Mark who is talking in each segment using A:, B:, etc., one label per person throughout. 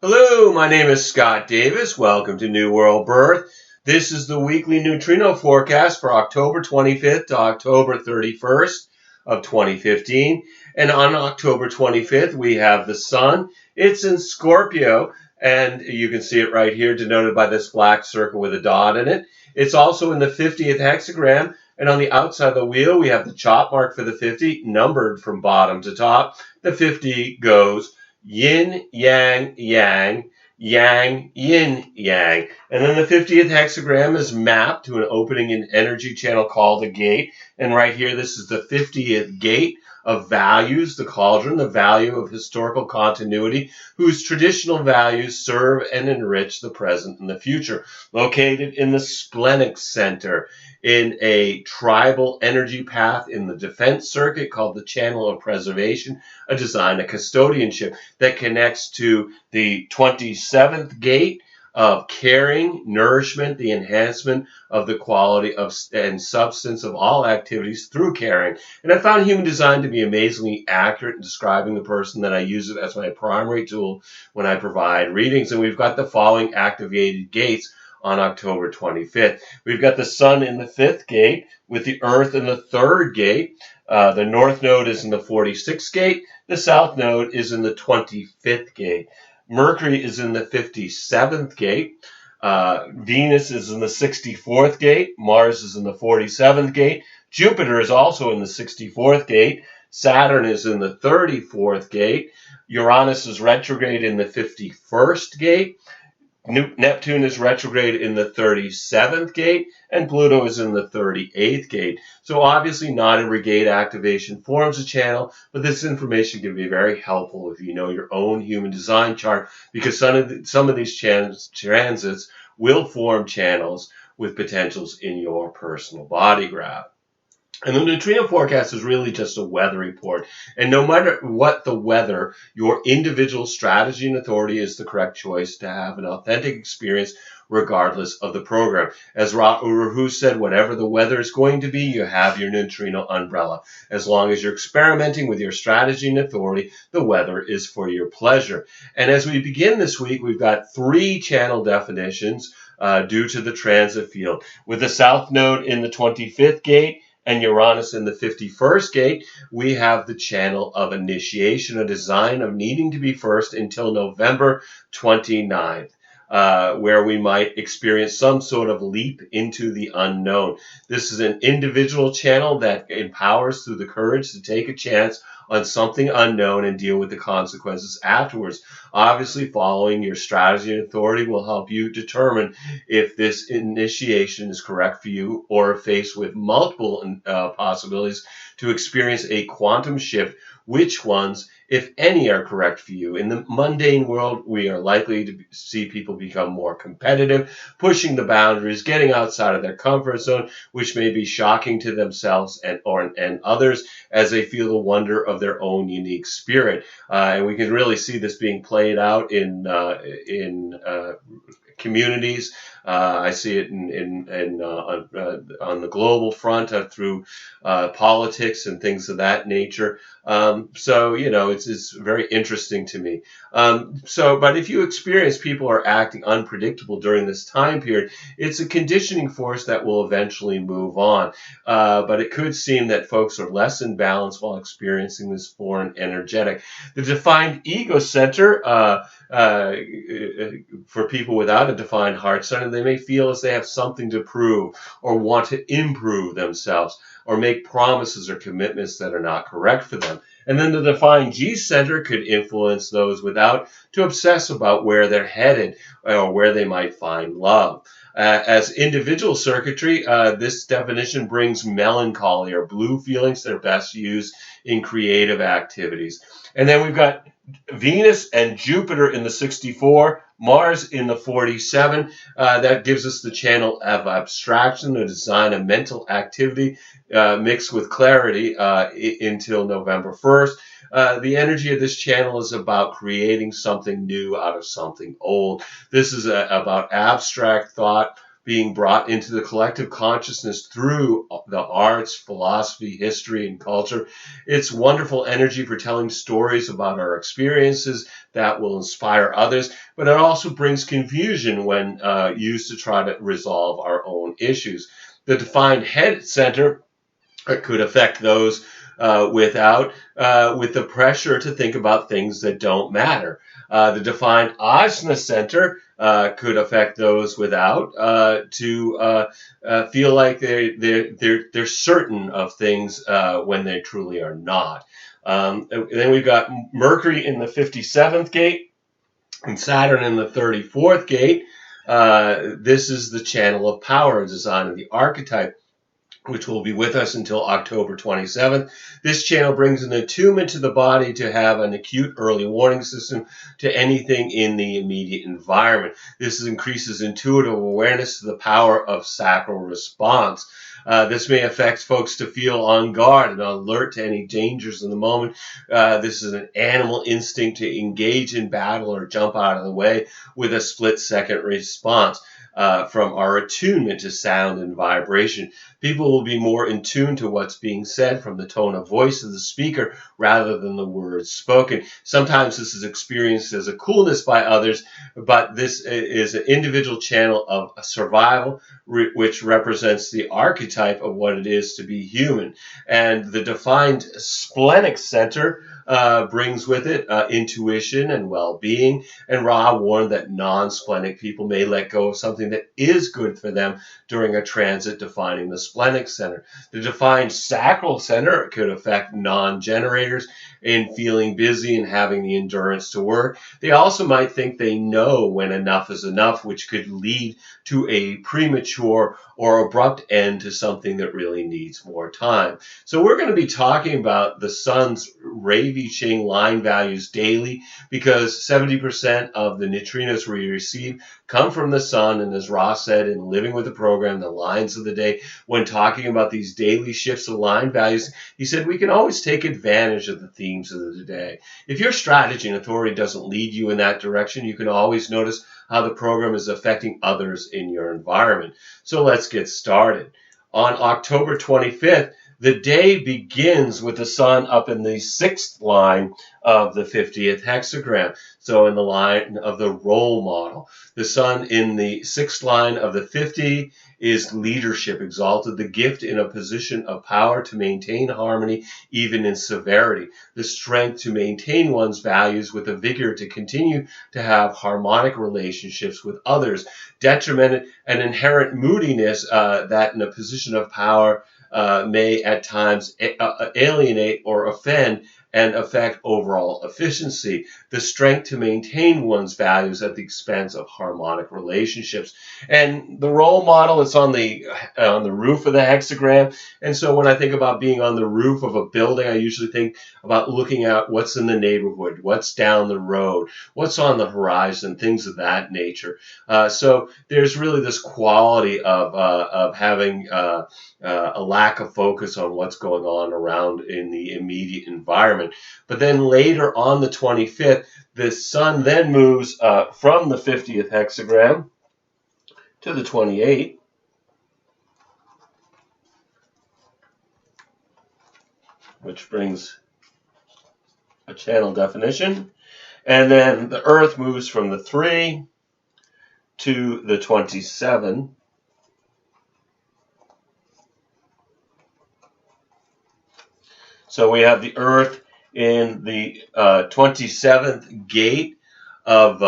A: Hello, my name is Scott Davis. Welcome to New World Birth. This is the weekly neutrino forecast for October 25th to October 31st of 2015. And on October 25th, we have the sun. It's in Scorpio, and you can see it right here denoted by this black circle with a dot in it. It's also in the 50th hexagram, and on the outside of the wheel, we have the chop mark for the 50, numbered from bottom to top. The 50 goes yin, yang, yang, yang, yin, yang. And then the 50th hexagram is mapped to an opening in energy channel called a gate. And right here, this is the 50th gate of values, the cauldron, the value of historical continuity, whose traditional values serve and enrich the present and the future. Located in the splenic center, in a tribal energy path in the defense circuit called the Channel of Preservation, a design, a custodianship that connects to the 27th gate of caring, nourishment, the enhancement of the quality of and substance of all activities through caring. And I found human design to be amazingly accurate in describing the person that I use it as my primary tool when I provide readings. And we've got the following activated gates on October 25th. We've got the sun in the 5th gate with the earth in the 3rd gate. The north node is in the 46th gate. The south node is in the 25th gate. Mercury is in the 57th gate. Venus is in the 64th gate. Mars is in the 47th gate. Jupiter is also in the 64th gate. Saturn is in the 34th gate. Uranus is retrograde in the 51st gate. Neptune is retrograde in the 37th gate, and Pluto is in the 38th gate. So obviously not every gate activation forms a channel, but this information can be very helpful if you know your own human design chart, because some of these transits will form channels with potentials in your personal body graph. And the neutrino forecast is really just a weather report. And no matter what the weather, your individual strategy and authority is the correct choice to have an authentic experience regardless of the program. As Ra Uru said, whatever the weather is going to be, you have your neutrino umbrella. As long as you're experimenting with your strategy and authority, the weather is for your pleasure. And as we begin this week, we've got 3 channel definitions due to the transit field. With the south node in the 25th gate, and Uranus in the 51st gate, we have the channel of initiation, a design of needing to be first until November 29th, where we might experience some sort of leap into the unknown. This is an individual channel that empowers through the courage to take a chance on something unknown and deal with the consequences afterwards. Obviously, following your strategy and authority will help you determine if this initiation is correct for you, or faced with multiple possibilities to experience a quantum shift, which ones, if any, are correct for you. In the mundane world, we are likely to see people become more competitive, pushing the boundaries, getting outside of their comfort zone, which may be shocking to themselves and others as they feel the wonder of their own unique spirit. And we can really see this being played out in communities. I see it on the global front through politics and things of that nature. So, you know, it's very interesting to me. But if you experience people are acting unpredictable during this time period, it's a conditioning force that will eventually move on. But it could seem that folks are less in balance while experiencing this foreign energetic. The defined ego center, for people without a defined heart center, they may feel as they have something to prove or want to improve themselves or make promises or commitments that are not correct for them. And then the defined G center could influence those without to obsess about where they're headed or where they might find love. As individual circuitry, this definition brings melancholy or blue feelings that are best used in creative activities. And then we've got Venus and Jupiter in the 64, Mars in the 47. That gives us the channel of abstraction, the design of mental activity mixed with clarity until November 1st. The energy of this channel is about creating something new out of something old. This is about abstract thought being brought into the collective consciousness through the arts, philosophy, history, and culture. It's wonderful energy for telling stories about our experiences that will inspire others, but it also brings confusion when used to try to resolve our own issues. The defined head center could affect those with the pressure to think about things that don't matter. The defined ajna center could affect those without to feel like they're certain of things when they truly are not. Then we've got Mercury in the 57th gate and Saturn in the 34th gate. This is the channel of power, design of the archetype, which will be with us until October 27th. This channel brings an attunement to the body to have an acute early warning system to anything in the immediate environment. This increases intuitive awareness to the power of sacral response. This may affect folks to feel on guard and alert to any dangers in the moment. This is an animal instinct to engage in battle or jump out of the way with a split-second response. From our attunement to sound and vibration. People will be more in tune to what's being said from the tone of voice of the speaker rather than the words spoken. Sometimes this is experienced as a coolness by others, but this is an individual channel of survival, which represents the archetype of what it is to be human. And the defined splenic center brings with it intuition and well-being. And Ra warned that non-splenic people may let go of something that is good for them during a transit defining the splenic center. The defined sacral center could affect non-generators in feeling busy and having the endurance to work. They also might think they know when enough is enough, which could lead to a premature or abrupt end to something that really needs more time. So we're going to be talking about the sun's Ravi Ching line values daily, because 70% of the neutrinos we receive come from the sun. And as Ra said in Living with the Program, the lines of the day, when talking about these daily shifts of line values, he said we can always take advantage of the themes of the day. If your strategy and authority doesn't lead you in that direction, you can always notice how the program is affecting others in your environment. So let's get started. On October 25th, the day begins with the sun up in the 6th line of the 50th hexagram, so in the line of the role model. The sun in the 6th line of the 50 is leadership exalted, the gift in a position of power to maintain harmony even in severity, the strength to maintain one's values with a vigor to continue to have harmonic relationships with others, detriment and inherent moodiness that in a position of power may at times alienate or offend and affect overall efficiency, the strength to maintain one's values at the expense of harmonic relationships. And the role model is on the roof of the hexagram. And so when I think about being on the roof of a building, I usually think about looking at what's in the neighborhood, what's down the road, what's on the horizon, things of that nature. So there's really this quality of having a lack of focus on what's going on around in the immediate environment. But then later on the 25th, the sun then moves from the 50th hexagram to the 28th. Which brings a channel definition. And then the Earth moves from the 3 to the 27. So we have the Earth in the 27th gate of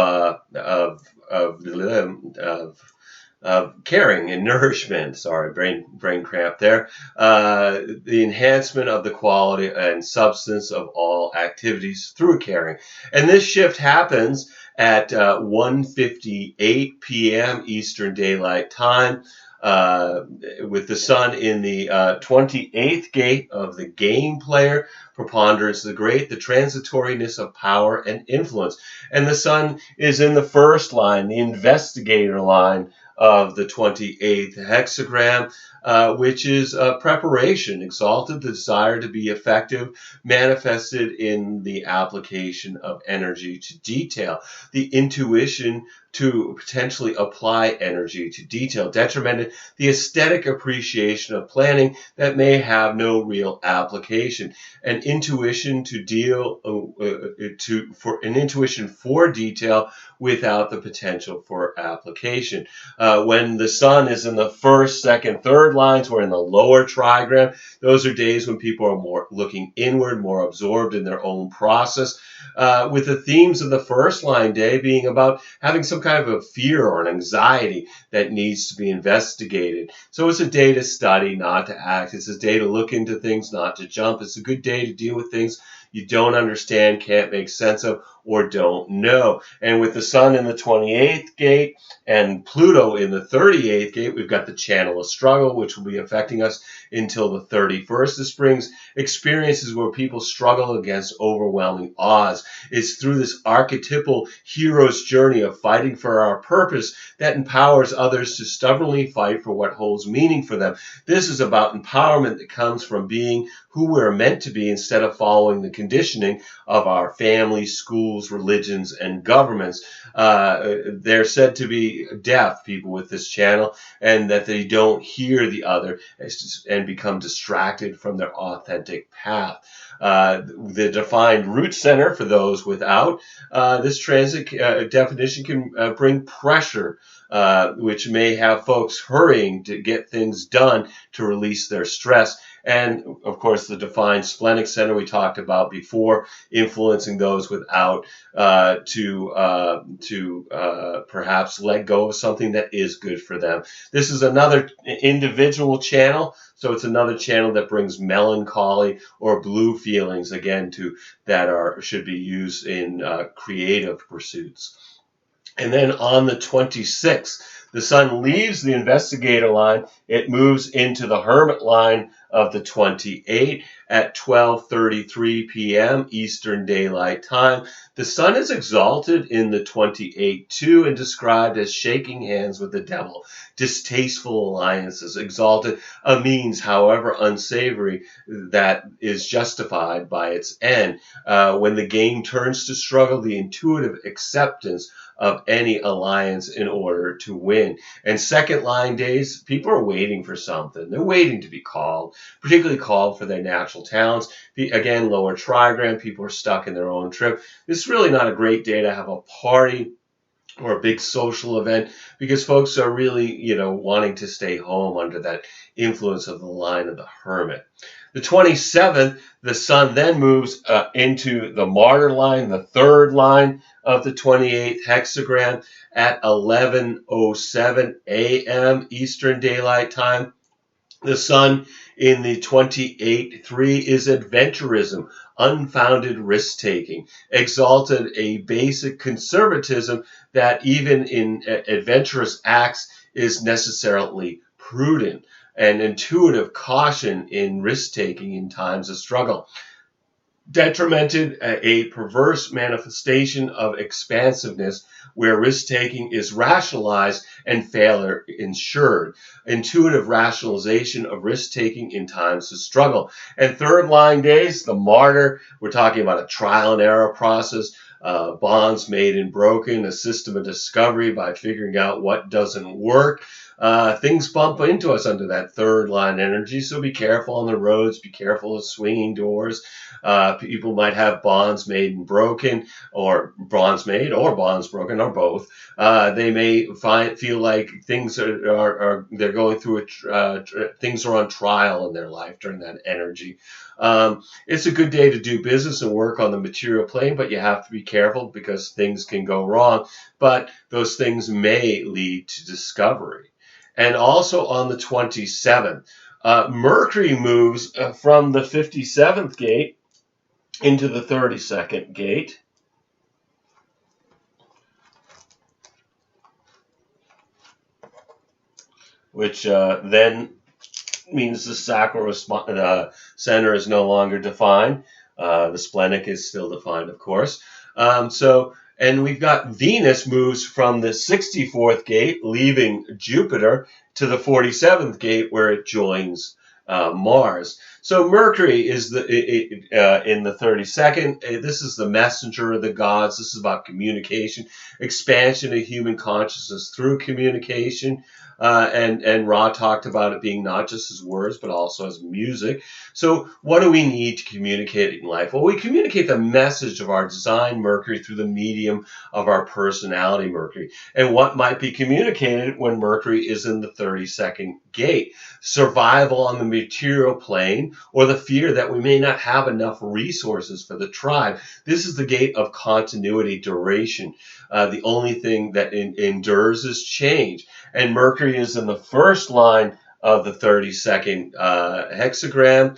A: caring and nourishment. Sorry, brain cramp there. The enhancement of the quality and substance of all activities through caring. And this shift happens at 1:58 p.m. Eastern Daylight Time. With the sun in the 28th gate of the game player, preponderance the great, the transitoriness of power and influence. And the sun is in the first line, the investigator line of the 28th hexagram. which is preparation, exalted, the desire to be effective, manifested in the application of energy to detail, the intuition to potentially apply energy to detail, detrimented the aesthetic appreciation of planning that may have no real application, an intuition to deal for an intuition for detail without the potential for application. When the sun is in the first, second, third lines, or in the lower trigram, those are days when people are more looking inward, more absorbed in their own process, with the themes of the first line day being about having some kind of a fear or an anxiety that needs to be investigated. So it's a day to study, not to act. It's a day to look into things, not to jump. It's a good day to deal with things you don't understand, can't make sense of, or don't know. And with the sun in the 28th gate and Pluto in the 38th gate, we've got the channel of struggle, which will be affecting us until the 31st. This brings experiences where people struggle against overwhelming odds. It's through this archetypal hero's journey of fighting for our purpose that empowers others to stubbornly fight for what holds meaning for them. This is about empowerment that comes from being who we're meant to be instead of following the conditioning of our families, schools, religions, and governments. They're said to be deaf, people with this channel, and that they don't hear the other and become distracted from their authentic path. The defined root center for those without this transit definition can bring pressure, which may have folks hurrying to get things done to release their stress. And, of course, the defined splenic center we talked about before, influencing those without to perhaps let go of something that is good for them. This is another individual channel, so it's another channel that brings melancholy or blue feelings, again, should be used in creative pursuits. And then on the 26th, the sun leaves the investigator line. It moves into the hermit line of the 28 at 12:33 p.m. Eastern Daylight Time. The sun is exalted in the 28 too and described as shaking hands with the devil. Distasteful alliances. Exalted, a means, however unsavory, that is justified by its end. When the game turns to struggle, the intuitive acceptance of any alliance in order to win. And second line days, people are waiting for something. They're waiting to be called, particularly called for their natural talents. Again, lower trigram, people are stuck in their own trip. This is really not a great day to have a party or a big social event because folks are really, wanting to stay home under that influence of the line of the hermit. The 27th, the sun then moves into the martyr line, the third line of the 28th hexagram at 11:07 a.m. Eastern Daylight Time. The sun in the 28-3 is adventurism, unfounded risk-taking, exalted a basic conservatism that even in adventurous acts is necessarily prudent, and intuitive caution in risk-taking in times of struggle. Detrimented, a perverse manifestation of expansiveness where risk-taking is rationalized and failure ensured. Intuitive rationalization of risk-taking in times of struggle. And third line days, the martyr, we're talking about a trial and error process, bonds made and broken, a system of discovery by figuring out what doesn't work. Things bump into us under that third line energy, so be careful on the roads, be careful of swinging doors. People might have bonds made and broken, or bonds made or bonds broken, or both. They may feel like things are they're going through things are on trial in their life during that energy. It's a good day to do business and work on the material plane, but you have to be careful because things can go wrong. But those things may lead to discovery. And also on the 27th, Mercury moves from the 57th gate into the 32nd gate. Which then means the sacral center is no longer defined. The splenic is still defined, of course. So And we've got Venus moves from the 64th gate, leaving Jupiter, to the 47th gate, where it joins Mars. So Mercury is in the 32nd. This is the messenger of the gods. This is about communication, expansion of human consciousness through communication. And Ra talked about it being not just as words, but also as music. So what do we need to communicate in life? Well, we communicate the message of our design Mercury through the medium of our personality Mercury. And what might be communicated when Mercury is in the 32nd gate? Survival on the material plane, or the fear that we may not have enough resources for the tribe. This is the gate of continuity, duration. The only thing that endures is change. And Mercury is in the first line of the 32nd hexagram,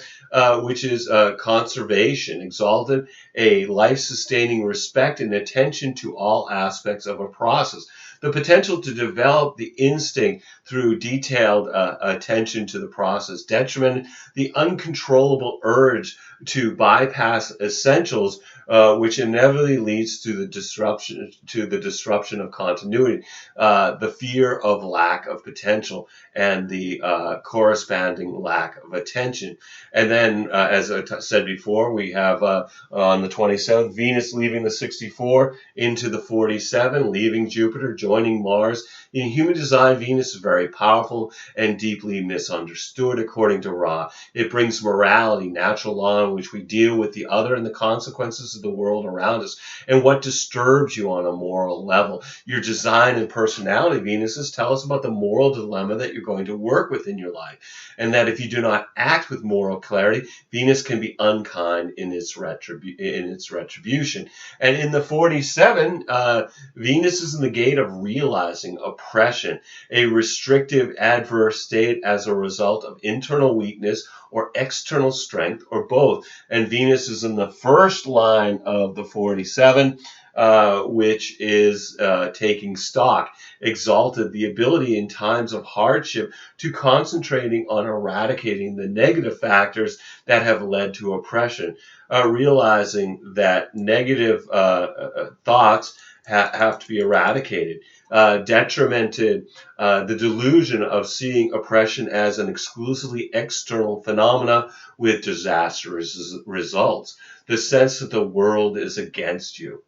A: which is conservation, exalted, a life-sustaining respect and attention to all aspects of a process. The potential to develop the instinct through detailed attention to the process. Detriment, the uncontrollable urge to bypass essentials, which inevitably leads to the disruption of continuity. The fear of lack of potential and the corresponding lack of attention. And then, as I said before, we have on the 27th, Venus leaving the 64 into the 47, leaving Jupiter, joining Mars. In human design, Venus is very powerful and deeply misunderstood, according to Ra. It brings morality, natural law in which we deal with the other and the consequences of the world around us, and what disturbs you on a moral level. Your design and personality, Venuses, tell us about the moral dilemma that you're going to work with in your life, and that if you do not act with moral clarity, Venus can be unkind in its retribution. And in the 47, Venus is in the gate of realizing oppression, a restrictive adverse state as a result of internal weakness or external strength, or both. And Venus is in the first line of the 47, which is taking stock, exalted, the ability in times of hardship to concentrating on eradicating the negative factors that have led to oppression, realizing that negative thoughts have to be eradicated. Detrimented, the delusion of seeing oppression as an exclusively external phenomena with disastrous results. The sense that the world is against you.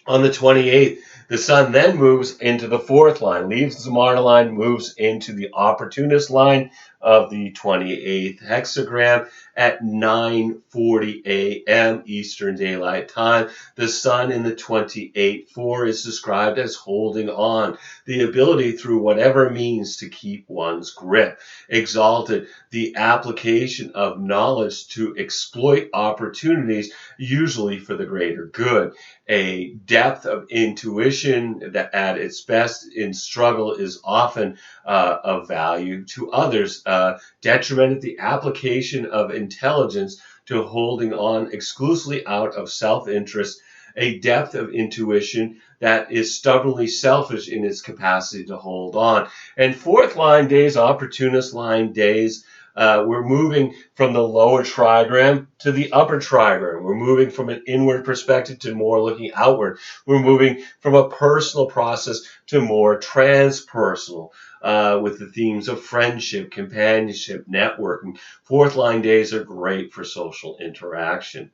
A: On the 28th, the sun then moves into the fourth line, leaves the Mars line, moves into the opportunist line of the 28th hexagram at 9:40 a.m. Eastern Daylight Time. The sun in the 28-4 is described as holding on, the ability through whatever means to keep one's grip. Exalted, the application of knowledge to exploit opportunities, usually for the greater good. A depth of intuition that at its best in struggle is often of value to others. Detrimented, the application of intelligence to holding on exclusively out of self-interest. A depth of intuition that is stubbornly selfish in its capacity to hold on. And fourth line days, opportunist line days, we're moving from the lower trigram to the upper trigram. We're moving from an inward perspective to more looking outward. We're moving from a personal process to more transpersonal, with the themes of friendship, companionship, networking. Fourth line days are great for social interaction.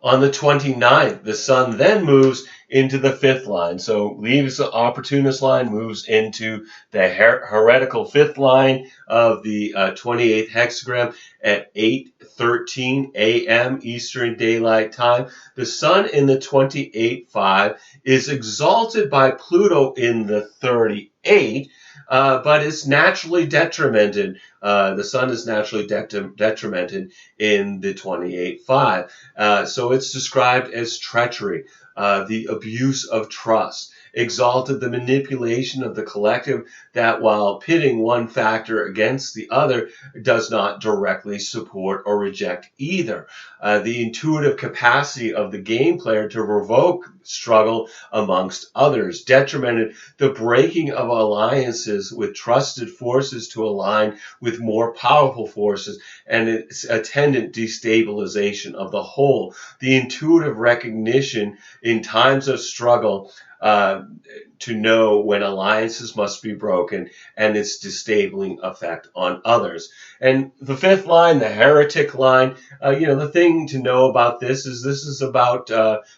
A: On the 29th, the sun then moves into the fifth line. So leaves the opportunist line, moves into the heretical fifth line of the 28th hexagram at 8:13 a.m. Eastern Daylight Time. The sun in the 28-5 is exalted by Pluto in the 38, but it's naturally detrimented. The sun is naturally detrimented in the 28-5. So it's described as treachery, the abuse of trust, exalted the manipulation of the collective that, while pitting one factor against the other, does not directly support or reject either. The intuitive capacity of the game player to provoke struggle amongst others, detrimented the breaking of alliances with trusted forces to align with more powerful forces, and its attendant destabilization of the whole. The intuitive recognition in times of struggle to know when alliances must be broken, and its disabling effect on others. And the fifth line, the heretic line, the thing to know about this is about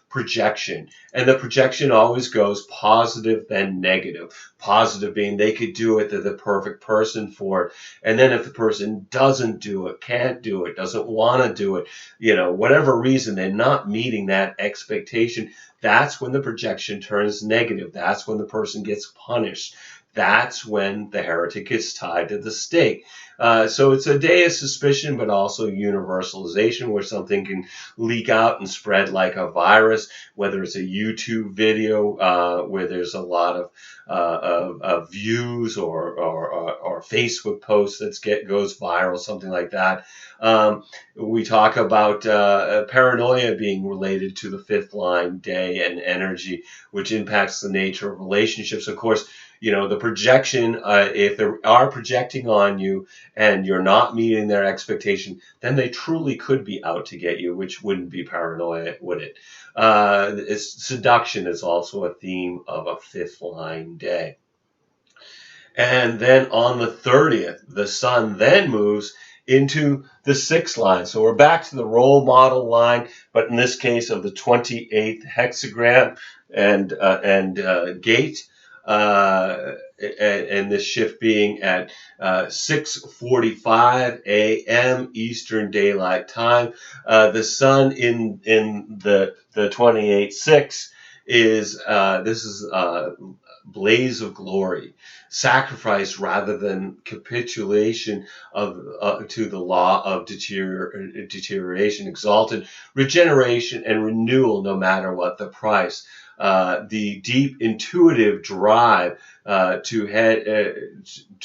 A: projection. And the projection always goes positive, then negative. Positive being they could do it, they're the perfect person for it. And then if the person doesn't do it, can't do it, doesn't want to do it, whatever reason, they're not meeting that expectation, that's when the projection turns negative. That's when the person gets punished. That's when the heretic is tied to the stake. So it's a day of suspicion, but also universalization, where something can leak out and spread like a virus, whether it's a YouTube video where there's a lot of views or Facebook posts that goes viral, something like that. We talk about paranoia being related to the fifth line day and energy, which impacts the nature of relationships. Of course, the projection, if they are projecting on you and you're not meeting their expectation, then they truly could be out to get you, which wouldn't be paranoia, would it? Seduction is also a theme of a fifth line day. And then on the 30th, the sun then moves into the sixth line. So we're back to the role model line, but in this case of the 28th hexagram and gate. And this shift being at 6:45 a.m. Eastern Daylight Time. The sun in the 28-6 is blaze of glory, sacrifice rather than capitulation to the law of deterioration, exalted regeneration and renewal no matter what the price. The deep intuitive drive to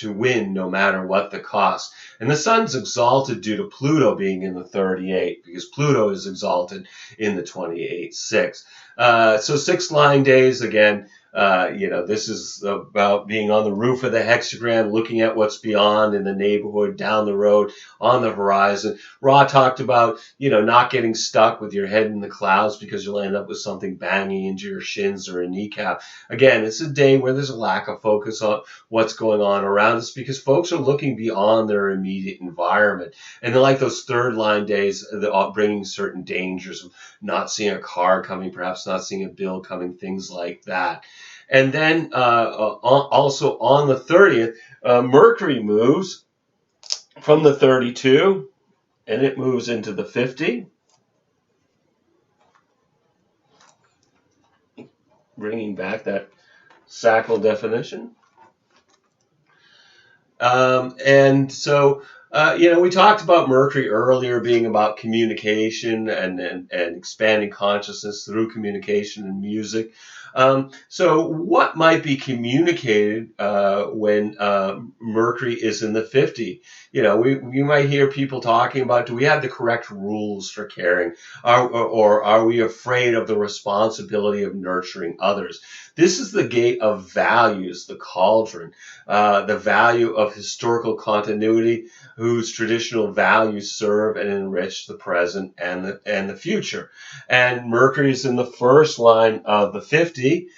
A: win no matter what the cost. And the sun's exalted due to Pluto being in the 38, because Pluto is exalted in the 28-6. So 6 line days again. This is about being on the roof of the hexagram, looking at what's beyond in the neighborhood, down the road, on the horizon. Ra talked about, not getting stuck with your head in the clouds because you'll end up with something banging into your shins or a kneecap. Again, it's a day where there's a lack of focus on what's going on around us because folks are looking beyond their immediate environment. And they're like those third line days, bringing certain dangers of not seeing a car coming, perhaps not seeing a bill coming, things like that. And then also on the 30th, Mercury moves from the 32 and it moves into the 50, bringing back that sacral definition. And so, we talked about Mercury earlier being about communication and expanding consciousness through communication and music. So what might be communicated when Mercury is in the 50? We might hear people talking about, do we have the correct rules for caring? Or are we afraid of the responsibility of nurturing others? This is the gate of values, the cauldron, the value of historical continuity, whose traditional values serve and enrich the present and the future. And Mercury is in the first line of the 50,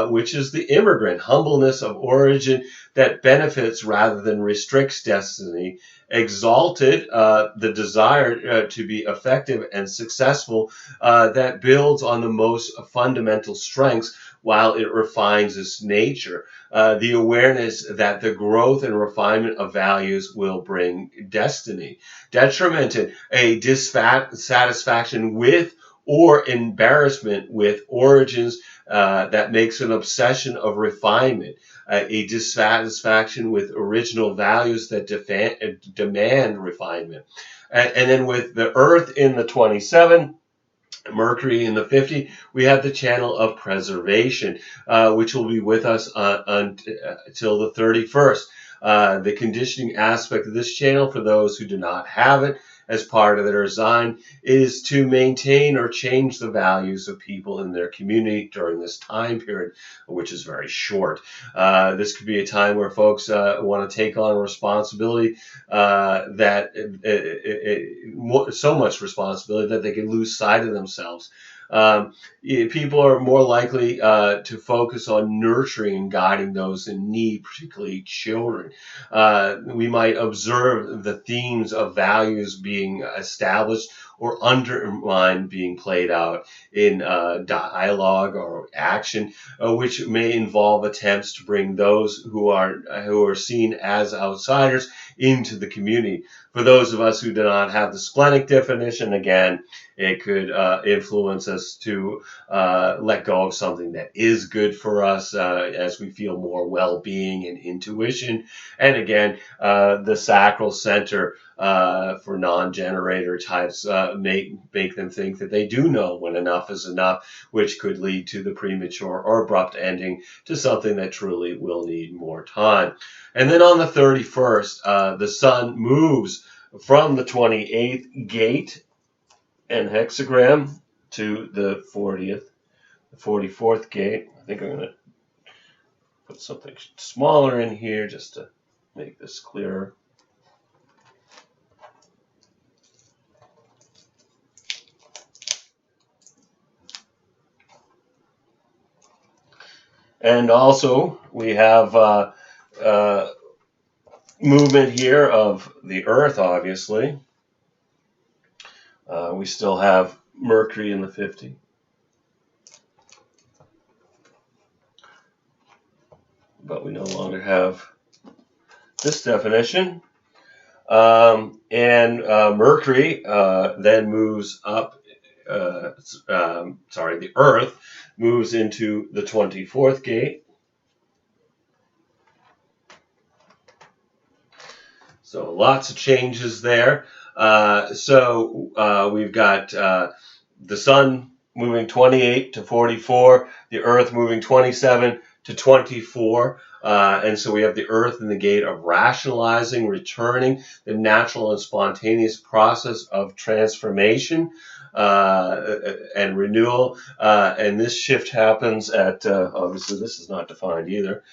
A: which is the immigrant, humbleness of origin that benefits rather than restricts destiny, exalted, the desire to be effective and successful that builds on the most fundamental strengths while it refines its nature. The awareness that the growth and refinement of values will bring destiny. Detrimented, a dissatisfaction with or embarrassment with origins that makes an obsession of refinement. A dissatisfaction with original values that demand refinement. And then with the Earth in the 27, Mercury in the 50, we have the channel of preservation, which will be with us until the 31st. The conditioning aspect of this channel, for those who do not have it as part of their design, is to maintain or change the values of people in their community during this time period, which is very short. This could be a time where folks want to take on a responsibility so much responsibility that they can lose sight of themselves. People are more likely to focus on nurturing and guiding those in need, particularly children. We might observe the themes of values being established or undermined being played out in dialogue or action, which may involve attempts to bring those who are seen as outsiders into the community. For those of us who do not have the splenic definition, again, it could influence us to let go of something that is good for us as we feel more well-being and intuition. And again, the sacral center for non-generator types make them think that they do know when enough is enough, which could lead to the premature or abrupt ending to something that truly will need more time. And then on the 31st, the sun moves from the 28th gate and hexagram to the 44th gate. I think I'm going to put something smaller in here just to make this clearer. And also we have movement here of the Earth, obviously. We still have Mercury in the 50. But we no longer have this definition. Mercury then moves up, the Earth moves into the 24th gate. So lots of changes there. We've got the sun moving 28 to 44, the Earth moving 27 to 24. And so we have the Earth in the gate of rationalizing, returning, the natural and spontaneous process of transformation and renewal. And this shift happens at, obviously this is not defined either.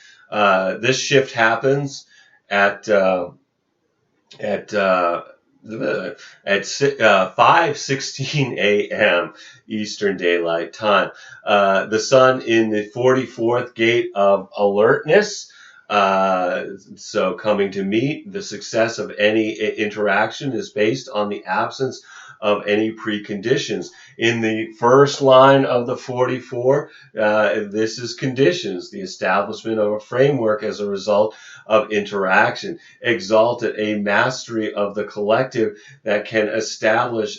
A: This shift happens at 5:16 a.m. Eastern Daylight Time. The sun in the 44th gate of alertness. So coming to meet, the success of any interaction is based on the absence of any preconditions. In the first line of the 44, this is conditions, the establishment of a framework as a result of interaction. Exalted, a mastery of the collective that can establish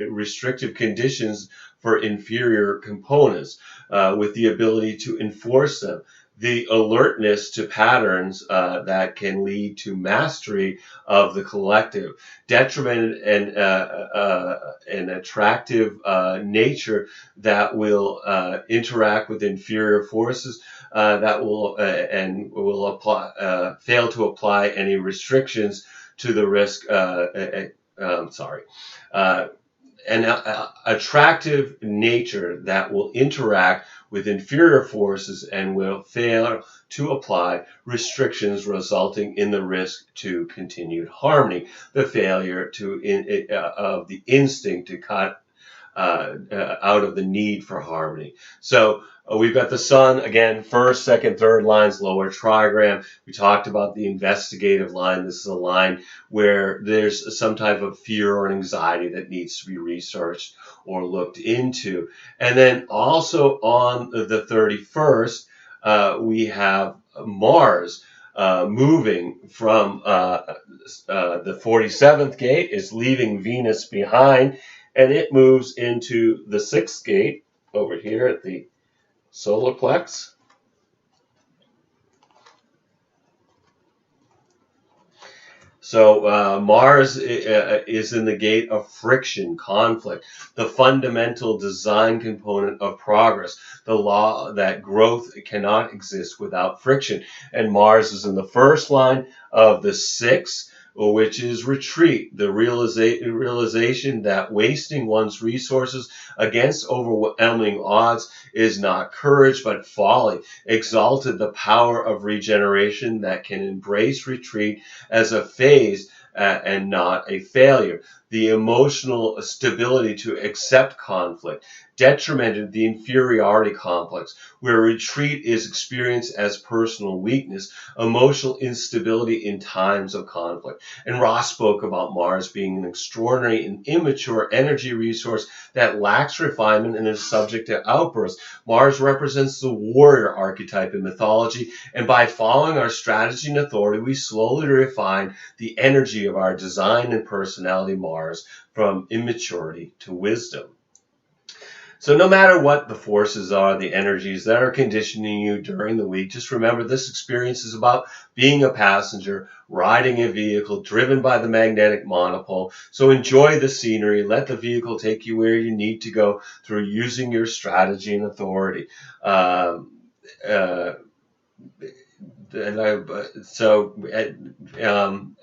A: restrictive conditions for inferior components with the ability to enforce them. The alertness to patterns that can lead to mastery of the collective, detriment and attractive nature that will interact with inferior forces that will fail to apply any restrictions to the risk. An attractive nature that will interact with inferior forces and will fail to apply restrictions, resulting in the risk to continued harmony, the failure of the instinct to cut out of the need for harmony. So we've got the sun, again, first, second, third lines, lower trigram. We talked about the investigative line. This is a line where there's some type of fear or anxiety that needs to be researched or looked into. And then also on the 31st, we have Mars moving from the 47th gate, is leaving Venus behind, and it moves into the 6th gate over here at the solar plex. So Mars is in the gate of friction, conflict, the fundamental design component of progress, the law that growth cannot exist without friction. And Mars is in the first line of the six, which is retreat, the realization that wasting one's resources against overwhelming odds is not courage but folly, exalted the power of regeneration that can embrace retreat as a phase and not a failure. The emotional stability to accept conflict, detrimented the inferiority complex, where retreat is experienced as personal weakness, emotional instability in times of conflict. And Ross spoke about Mars being an extraordinary and immature energy resource that lacks refinement and is subject to outbursts. Mars represents the warrior archetype in mythology, and by following our strategy and authority, we slowly refine the energy of our design and personality Mars from immaturity to wisdom. So no matter what the forces are, the energies that are conditioning you during the week, just remember this experience is about being a passenger, riding a vehicle driven by the magnetic monopole. So enjoy the scenery. Let the vehicle take you where you need to go through using your strategy and authority.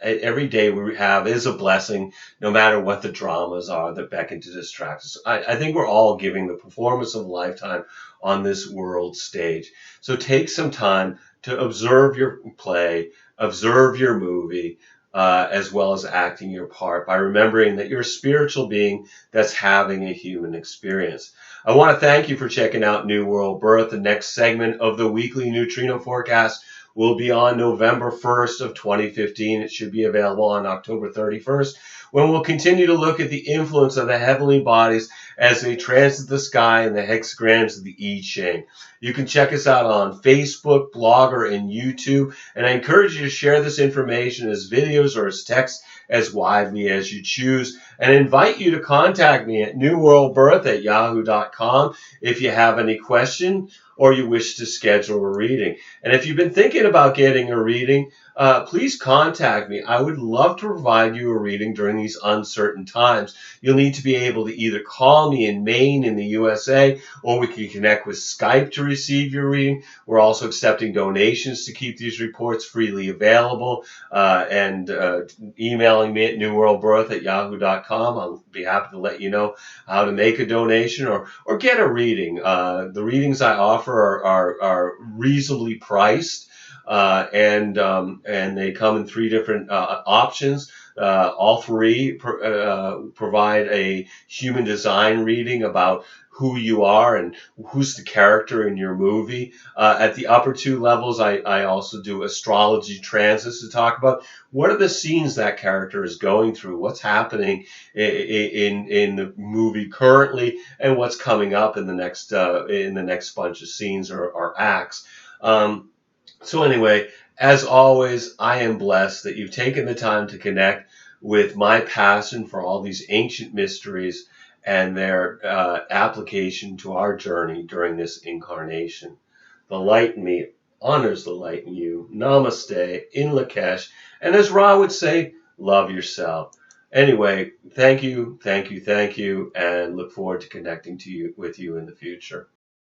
A: Every day we have is a blessing, no matter what the dramas are that beckon to distract us. I think we're all giving the performance of a lifetime on this world stage. So take some time to observe your play, observe your movie, as well as acting your part by remembering that you're a spiritual being that's having a human experience. I want to thank you for checking out New World Birth. The next segment of the weekly neutrino forecast will be on November 1st of 2015. It should be available on October 31st, when we'll continue to look at the influence of the heavenly bodies as they transit the sky in the hexagrams of the I Ching. You can check us out on Facebook, Blogger, and YouTube, and I encourage you to share this information as videos or as text as widely as you choose, and invite you to contact me at newworldbirth@yahoo.com if you have any question or you wish to schedule a reading. And if you've been thinking about getting a reading, please contact me. I would love to provide you a reading during these uncertain times. You'll need to be able to either call me in Maine in the USA, or we can connect with Skype to receive your reading. We're also accepting donations to keep these reports freely available, and emailing me at newworldbirth@yahoo.com. I'll be happy to let you know how to make a donation or get a reading. The readings I offer are reasonably priced. And they come in three different options. All three provide a human design reading about who you are and who's the character in your movie. At the upper two levels, I also do astrology transits to talk about what are the scenes that character is going through, what's happening in the movie currently, and what's coming up in the next bunch of scenes or acts. So anyway, as always, I am blessed that you've taken the time to connect with my passion for all these ancient mysteries and their application to our journey during this incarnation. The light in me honors the light in you. Namaste, in Lakesh, and as Ra would say, love yourself. Anyway, thank you, and look forward to connecting with you in the future.